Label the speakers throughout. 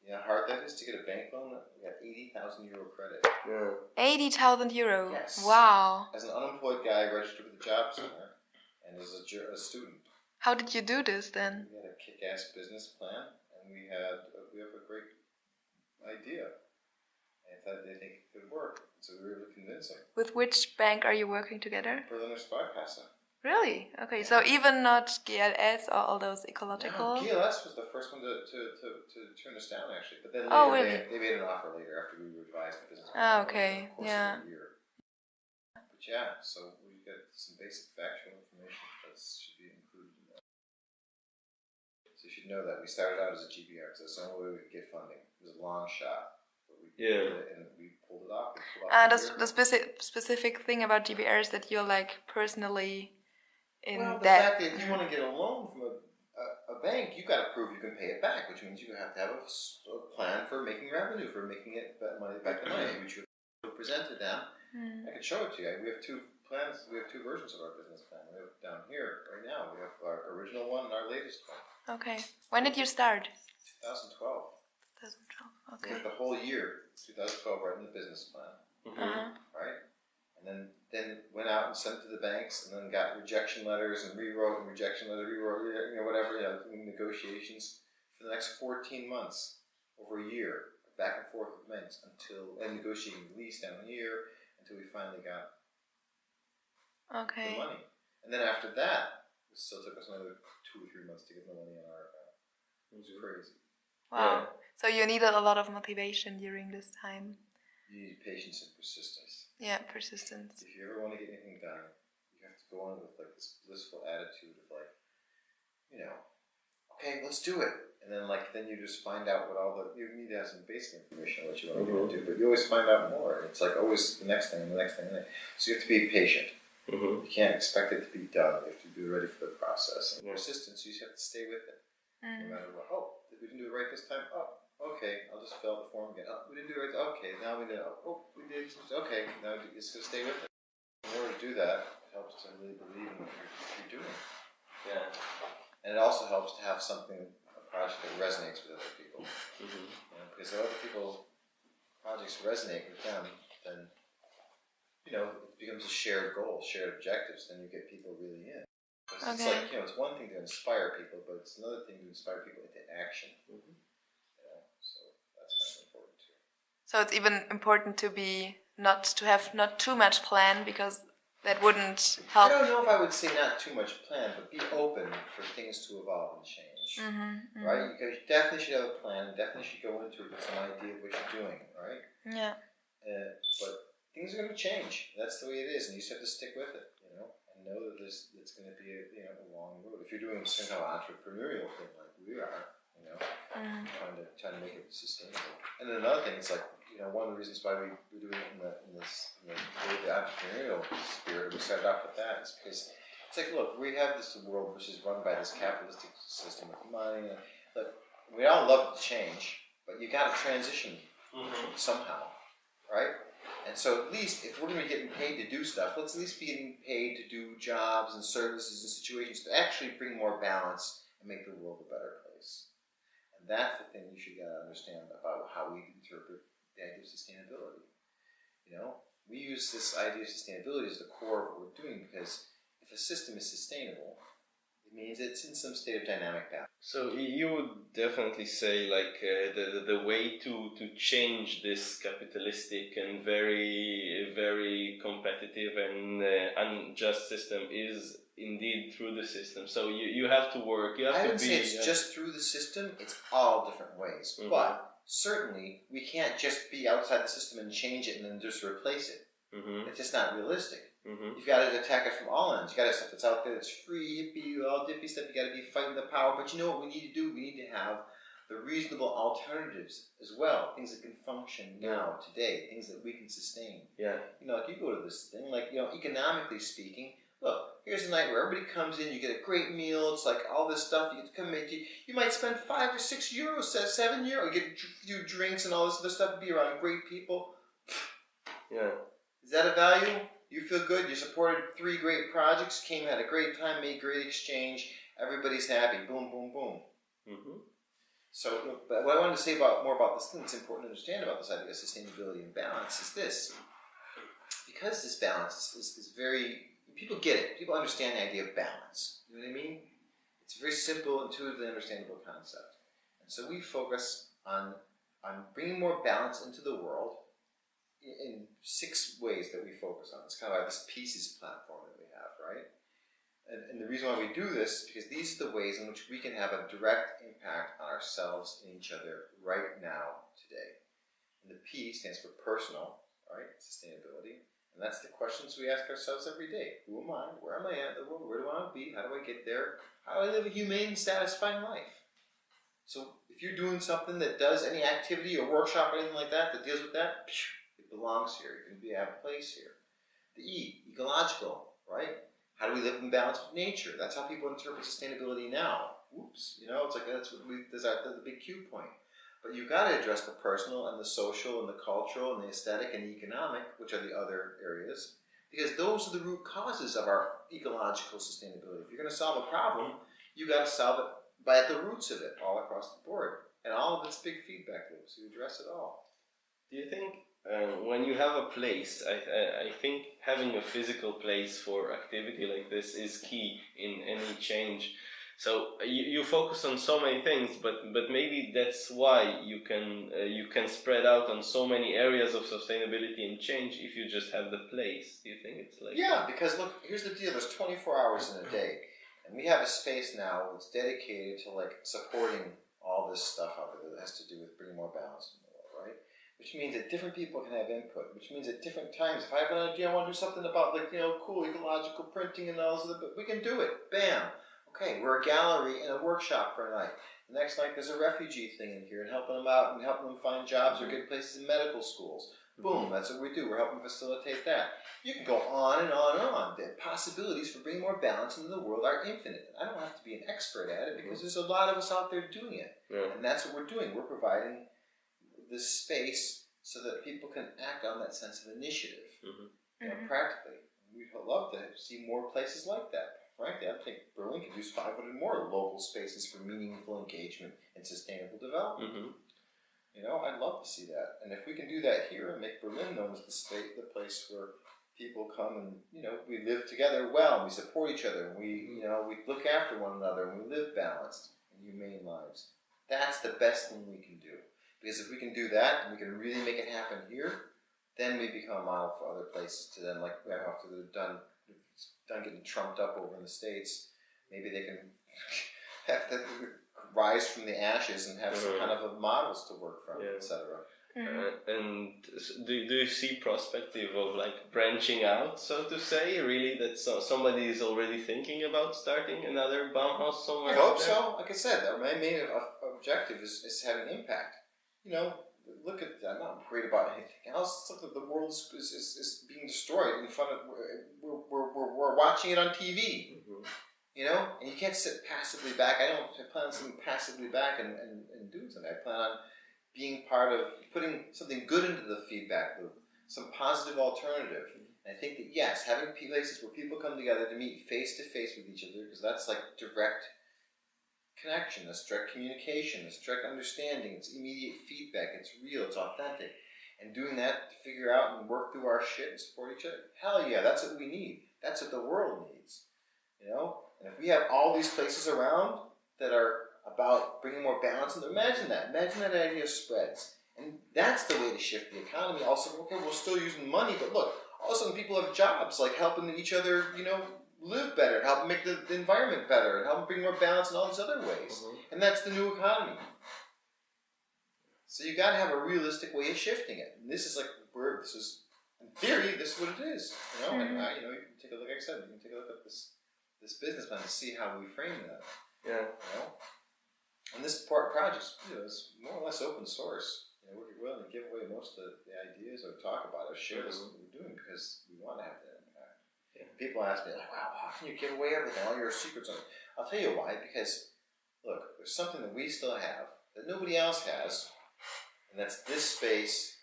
Speaker 1: You know how hard that is to get a bank loan? We got €80,000 credit.
Speaker 2: Yeah.
Speaker 3: €80,000?
Speaker 1: Yes.
Speaker 3: Wow.
Speaker 1: As an unemployed guy registered with the Job Center and as a student.
Speaker 3: How did you do this then?
Speaker 1: We had a kick-ass business plan and we have a great idea. And they think it could work. So we were able to convince them.
Speaker 3: With which bank are you working together?
Speaker 1: Berliner Sparkasse.
Speaker 3: Really? Okay, so even not GLS or all those ecological?
Speaker 1: No, GLS was the first one to turn us down, actually. But then
Speaker 3: Oh,
Speaker 1: later
Speaker 3: really?
Speaker 1: they made an offer later after we revised the business plan.
Speaker 3: Ah, okay,
Speaker 1: Over the course of a year. But yeah, so we got some basic factual information that should be included in that. So you should know that we started out as a GBR, because that's the only way we could get funding. It was a long shot. But we did it, and we pulled it off.
Speaker 3: The specific thing about GBR is that you're like personally in
Speaker 1: the
Speaker 3: debt.
Speaker 1: fact that if you want to get a loan from a bank, you've got to prove you can pay it back, which means you have to have a plan for making revenue, for making it money back to money, which you present to them. I can show it to you. We have two plans. We have two versions of our business plan. We have down here right now. We have our original one and our latest one.
Speaker 3: Okay. When did you start?
Speaker 1: 2012.
Speaker 3: 2012. Okay.
Speaker 1: We have the whole year, 2012, right in the business plan. Right? And then went out and sent it to the banks, and then got rejection letters and rewrote, whatever, negotiations for the next 14 months, over a year, back and forth with banks and negotiating the lease down here until we finally got the money. And then after that, it still took us another 2 or 3 months to get the money in our account. It was crazy.
Speaker 3: Wow. Yeah. So you needed a lot of motivation during this time.
Speaker 1: You need patience and persistence.
Speaker 3: Yeah, persistence.
Speaker 1: If you ever want to get anything done, you have to go on with like this blissful attitude of like, okay, let's do it. And then you just find out you need to have some basic information on what you want to do, but you always find out more. It's like always the next thing and the next thing. So you have to be patient. You can't expect it to be done. You have to be ready for the process. And persistence, you just have to stay with it. No matter what. Oh, we didn't do it right this time. Oh, okay, I'll just fill out the form again. Oh, we didn't do it right. Okay, now we did. Oh, we did. Okay, now we're just gonna stay with it. In order to do that, it helps to really believe in what you're doing. Yeah. And it also helps to have a project that resonates with other people. Because if other people's projects resonate with them, then it becomes a shared goal, shared objectives. Then you get people really in. It's like it's one thing to inspire people, but it's another thing to inspire people into action. So that's kind of important too.
Speaker 3: So it's even important to have not too much plan, because that wouldn't help.
Speaker 1: I don't know if I would say not too much plan, but be open for things to evolve and change. Right? You definitely should have a plan. Definitely should go into it with some idea of what you're doing. Right?
Speaker 3: Yeah.
Speaker 1: But things are going to change. That's the way it is, and you just have to stick with it. And know that it's going to be a long road. If you're doing some kind of entrepreneurial thing like we are, trying to make it sustainable. And then another thing, it's like one of the reasons why we're doing it in the entrepreneurial spirit. We started off with that is because it's like, look, we have this world which is run by this capitalistic system with money. Look, we all love to change, but you got to transition somehow, right? And so at least if we're going to be getting paid to do stuff, let's at least be getting paid to do jobs and services and situations to actually bring more balance and make the world a better place. And that's the thing you should understand about how we interpret the idea of sustainability. We use this idea of sustainability as the core of what we're doing, because if a system is sustainable, it means it's in some state of dynamic balance.
Speaker 2: So you would definitely say the way to change this capitalistic and very, very competitive and unjust system is indeed through the system. So you have to work. You have
Speaker 1: I
Speaker 2: to
Speaker 1: wouldn't say it's just through the system. It's all different ways. But certainly we can't just be outside the system and change it and then just replace it. It's just not realistic. You've got to attack it from all ends. You got to have stuff that's out there that's free, hippie, all dippy stuff. You got to be fighting the power. But you know what we need to do? We need to have the reasonable alternatives as well. Things that can function now, today. Things that we can sustain.
Speaker 2: Yeah.
Speaker 1: Like you go to this thing, economically speaking. Look, here's a night where everybody comes in. You get a great meal. It's like all this stuff. You get to come in. You might spend €5 or €6, €7. You get a few drinks and all this other stuff. Be around great people.
Speaker 2: Yeah.
Speaker 1: Is that a value? You feel good, you supported 3 great projects, came, had a great time, made great exchange, everybody's happy, boom, boom, boom. So, but what I wanted to say more about this thing that's important to understand about this idea of sustainability and balance is this. Because this balance is very, people get it. People understand the idea of balance. You know what I mean? It's a very simple, intuitively understandable concept. And so we focus on bringing more balance into the world in 6 ways that we focus on. It's kind of like this pieces platform that we have, right? And the reason why we do this is because these are the ways in which we can have a direct impact on ourselves and each other right now, today. And the P stands for personal, right? Sustainability. And that's the questions we ask ourselves every day. Who am I? Where am I at in the world? Where do I want to be? How do I get there? How do I live a humane, satisfying life? So if you're doing something that does any activity or workshop or anything like that deals with that, it belongs here. It can have a place here. The E, ecological, right? How do we live in balance with nature? That's how people interpret sustainability now. Oops, it's like that's the big Q point. But you've got to address the personal and the social and the cultural and the aesthetic and the economic, which are the other areas, because those are the root causes of our ecological sustainability. If you're going to solve a problem, you've got to solve it by the roots of it all across the board. And all of it's big feedback loops. You address it all.
Speaker 2: Do you think when you have a place, I think having a physical place for activity like this is key in any change. So you focus on so many things, but maybe that's why you can spread out on so many areas of sustainability and change if you just have the place. Do you think it's like
Speaker 1: that? Because look, here's the deal. There's 24 hours in a day, and we have a space now that's dedicated to supporting all this stuff out there that has to do with bringing more balance in the world, right? Which means that different people can have input. Which means at different times, if I have an idea, I want to do something about cool ecological printing and all this, we can do it. Bam. Okay, we're a gallery and a workshop for a night. The next night there's a refugee thing in here and helping them out and helping them find jobs or get places in medical schools. Boom, that's what we do. We're helping facilitate that. You can go on and on and on. The possibilities for bringing more balance into the world are infinite. I don't have to be an expert at it because there's a lot of us out there doing it. Yeah. And that's what we're doing. We're providing this space so that people can act on that sense of initiative, practically. We'd love to see more places like that. Frankly, I think Berlin could use 500 more local spaces for meaningful engagement and sustainable development. I'd love to see that. And if we can do that here and make Berlin known as the place where people come and, we live together well, and we support each other, and we look after one another, and we live balanced and humane lives. That's the best thing we can do. Because if we can do that, and we can really make it happen here, then we become a model for other places to then, after they're done getting trumped up over in the States, maybe they can have to rise from the ashes and have some kind of models to work from, etc.
Speaker 2: And do you see perspective of branching out, so to say, really, that somebody is already thinking about starting another Baumhaus somewhere?
Speaker 1: I hope so. Like I said, our main objective is having impact. Look at that. I'm not worried about anything else. Look, the world is being destroyed in front of. We're watching it on TV. And you can't sit passively back. I don't plan on sitting passively back and doing something. I plan on being part of putting something good into the feedback loop, some positive alternative. And I think that yes, having places where people come together to meet face to face with each other, because that's direct connection, that's direct communication, that's direct understanding, it's immediate feedback, it's real, it's authentic. And doing that to figure out and work through our shit and support each other, hell yeah, that's what we need. That's what the world needs. And if we have all these places around that are about bringing more balance, and imagine that idea spreads. And that's the way to shift the economy. Also, okay, we're still using money, but look, all of a sudden people have jobs, helping each other, live better, help make the environment better, and help bring more balance in all these other ways. And that's the new economy. So you got to have a realistic way of shifting it. And this is in theory, this is what it is. And you can take a look. Like I said, you can take a look at this business plan to see how we frame that.
Speaker 2: Yeah.
Speaker 1: And this project is more or less open source. We're willing to give away most of the ideas or talk about it, or share this what we're doing because we want to have that impact. Yeah. People ask me, wow, how can you give away everything, all your secrets? I'll tell you why, because, look, there's something that we still have that nobody else has, and that's this space,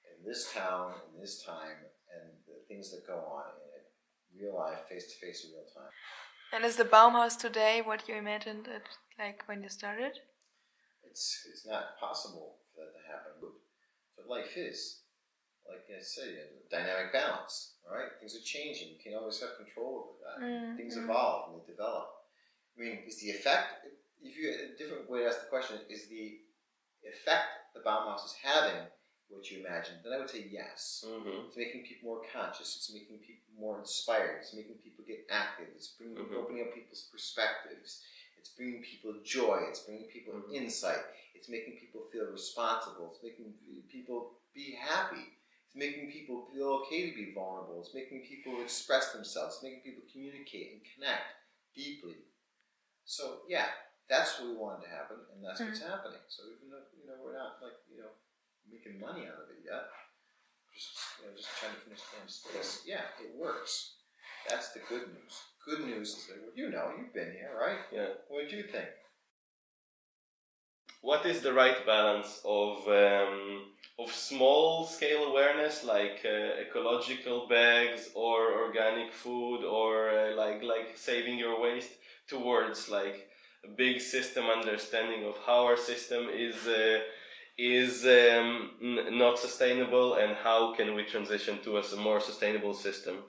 Speaker 1: in this town, in this time, and the things that go on in it, real life, face-to-face, real time.
Speaker 3: And is the Baumhaus today what you imagined it when you started?
Speaker 1: it's not possible for that to happen. But life is, like I say, a dynamic balance, right? Things are changing. You can't always have control over that. Things evolve and they develop. I mean, is the effect, if you, a different way to ask the question, is the effect the Baumhaus is having what you imagine? Then I would say yes. It's making people more conscious. It's making people more inspired. It's making people get active. It's bringing, opening up people's perspectives. It's bringing people joy. It's bringing people insight. It's making people feel responsible. It's making people be happy. It's making people feel okay to be vulnerable. It's making people express themselves. It's making people communicate and connect deeply. So yeah, that's what we wanted to happen, and that's what's happening. So even though we're not making money out of it yet, just trying to finish the space. Yeah, it works. That's the good news. Good news is that you've been here, right?
Speaker 2: Yeah.
Speaker 1: What did you think?
Speaker 2: What is the right balance of small scale awareness, like ecological bags or organic food, or like saving your waste, towards like a big system understanding of how our system is not sustainable, and how can we transition to a more sustainable system?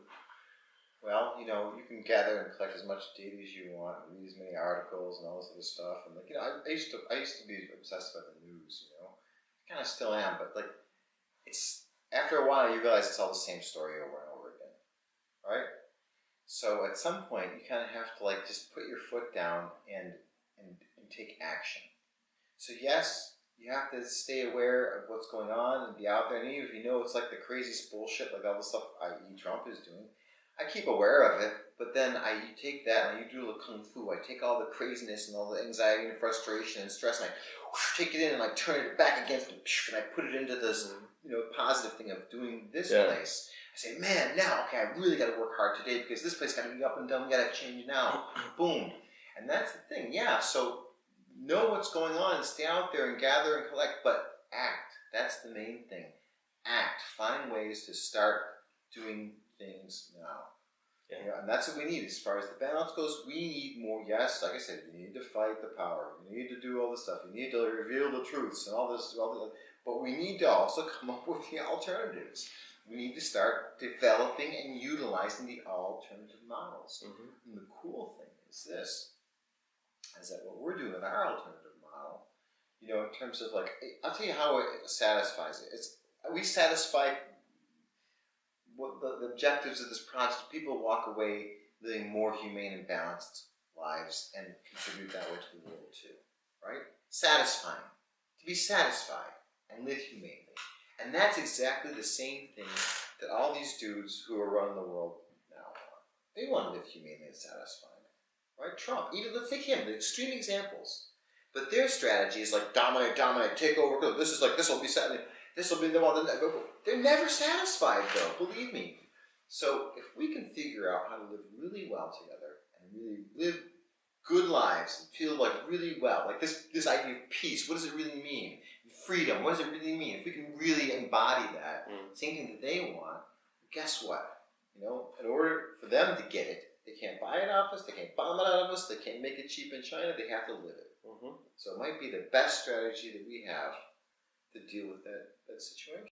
Speaker 1: Well, you can gather and collect as much data as you want, and read as many articles and all this other stuff. And I used to be obsessed about the news. I kind of still am, but it's after a while you realize it's all the same story over and over again, right? So at some point you kind of have to just put your foot down and take action. So yes, you have to stay aware of what's going on and be out there. And even if it's like the craziest bullshit, like all the stuff i.e. Trump is doing, I keep aware of it, but then I take that and I do a little kung fu. I take all the craziness and all the anxiety and frustration and stress, and I take it in and I turn it back against it, and I put it into this positive thing of doing this place. I say, man, now, okay, I really got to work hard today because this place got to be up and down. We got to change now. Boom. And that's the thing. Yeah, so know what's going on and stay out there and gather and collect, but act. That's the main thing. Act. Find ways to start doing things now. Yeah. And that's what we need as far as the balance goes. We need more. Yes, like I said, you need to fight the power. You need to do all this stuff. You need to reveal the truths and all this. But we need to also come up with the alternatives. We need to start developing and utilizing the alternative models. And the cool thing is this, is that what we're doing with our alternative model, in terms of I'll tell you how it satisfies it. We satisfy what the objectives of this project. People walk away living more humane and balanced lives and contribute that way to the world too, right? Satisfying. To be satisfied and live humanely. And that's exactly the same thing that all these dudes who are running the world now want. They want to live humanely and satisfied, right? Trump, even let's take him, the extreme examples. But their strategy is dominate, take over, go. This will be set. This will be the one. They're never satisfied, though. Believe me. So if we can figure out how to live really well together and really live good lives and feel really well, this idea of peace, what does it really mean? Freedom, what does it really mean? If we can really embody that, same thing that they want, guess what? In order for them to get it, they can't buy it off us, they can't bomb it out of us, they can't make it cheap in China, they have to live it. So it might be the best strategy that we have to deal with that situation.